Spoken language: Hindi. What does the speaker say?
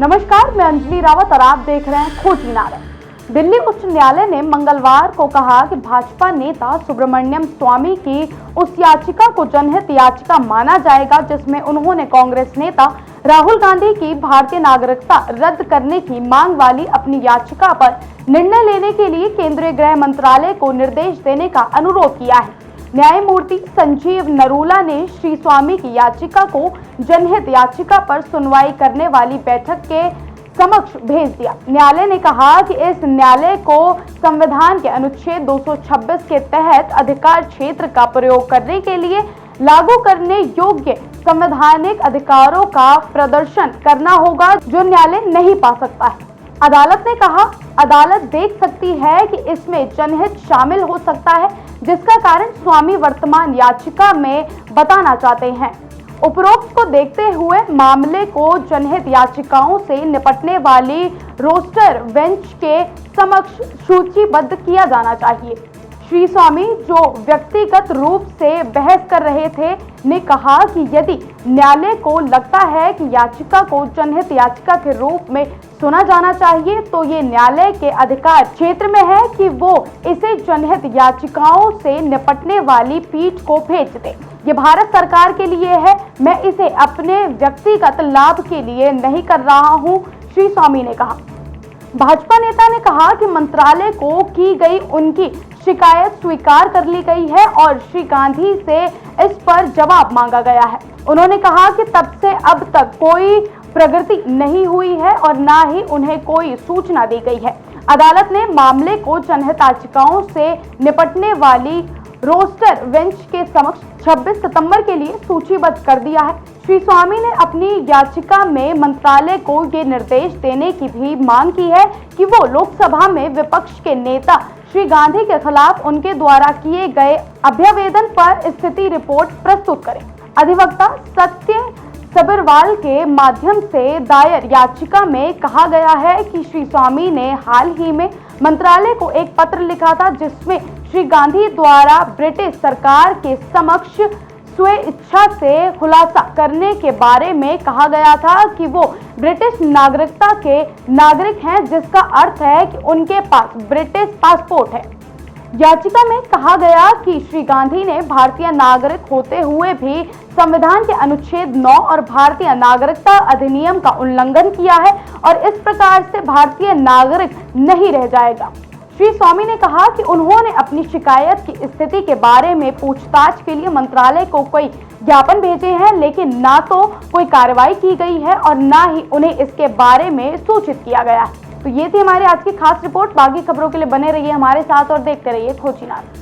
नमस्कार, मैं अंजलि रावत और आप देख रहे हैं खोजी नारद। दिल्ली उच्च न्यायालय ने मंगलवार को कहा कि भाजपा नेता सुब्रमण्यम स्वामी की उस याचिका को जनहित याचिका माना जाएगा जिसमें उन्होंने कांग्रेस नेता राहुल गांधी की भारतीय नागरिकता रद्द करने की मांग वाली अपनी याचिका पर निर्णय लेने के लिए केंद्रीय गृह मंत्रालय को निर्देश देने का अनुरोध किया है। न्यायमूर्ति संजीव नरूला ने श्री स्वामी की याचिका को जनहित याचिका पर सुनवाई करने वाली बैठक के समक्ष भेज दिया। न्यायालय ने कहा कि इस न्यायालय को संविधान के अनुच्छेद 226 के तहत अधिकार क्षेत्र का प्रयोग करने के लिए लागू करने योग्य संवैधानिक अधिकारों का प्रदर्शन करना होगा जो न्यायालय नहीं पा सकता है। अदालत ने कहा, अदालत देख सकती है कि इसमें जनहित शामिल हो सकता है जिसका कारण स्वामी वर्तमान याचिका में बताना चाहते हैं। उपरोक्त को देखते हुए मामले को जनहित याचिकाओं से निपटने वाली रोस्टर बेंच के समक्ष सूचीबद्ध किया जाना चाहिए। श्री स्वामी, जो व्यक्तिगत रूप से बहस कर रहे थे, ने कहा कि यदि न्यायालय को लगता है कि याचिका को जनहित याचिका के रूप में सुना जाना चाहिए तो ये न्यायालय के अधिकार क्षेत्र में है कि वो इसे जनहित याचिकाओं से निपटने वाली पीठ को भेज दे। ये भारत सरकार के लिए है, मैं इसे अपने व्यक्तिगत लाभ के लिए नहीं कर रहा हूँ, श्री स्वामी ने कहा। भाजपा नेता ने कहा कि मंत्रालय को की गई उनकी शिकायत स्वीकार कर ली गई है और श्री गांधी से इस पर जवाब मांगा गया है। उन्होंने कहा कि तब से अब तक कोई प्रगति नहीं हुई है और न ही उन्हें कोई सूचना दी गई है। अदालत ने मामले को जनहित याचिकाओं से निपटने वाली रोस्टर बेंच के समक्ष 26 सितंबर के लिए सूचीबद्ध कर दिया है। श्री स्वामी ने अपनी याचिका में मंत्रालय को ये निर्देश देने की भी मांग की है कि वो लोकसभा में विपक्ष के नेता श्री गांधी के खिलाफ उनके द्वारा किए गए अभ्यावेदन पर स्थिति रिपोर्ट प्रस्तुत करें। अधिवक्ता सत्य सबरवाल के माध्यम से दायर याचिका में कहा गया है कि श्री स्वामी ने हाल ही में मंत्रालय को एक पत्र लिखा था जिसमें श्री गांधी द्वारा ब्रिटिश सरकार के समक्ष स्वेच्छा से खुलासा करने के बारे में कहा गया था कि वो ब्रिटिश नागरिकता के नागरिक हैं, जिसका अर्थ है कि उनके पास ब्रिटिश पासपोर्ट है। याचिका में कहा गया कि श्री गांधी ने भारतीय नागरिक होते हुए भी संविधान के अनुच्छेद 9 और भारतीय नागरिकता अधिनियम का उल्लंघन किया है और इस प्रकार से भारतीय नागरिक नहीं रह जाएगा। श्री स्वामी ने कहा कि उन्होंने अपनी शिकायत की स्थिति के बारे में पूछताछ के लिए मंत्रालय को कोई ज्ञापन भेजे हैं, लेकिन ना तो कोई कार्रवाई की गई है और ना ही उन्हें इसके बारे में सूचित किया गया है। तो ये थी हमारी आज की खास रिपोर्ट। बाकी खबरों के लिए बने रहिए हमारे साथ और देखते रहिए खोजी नारद।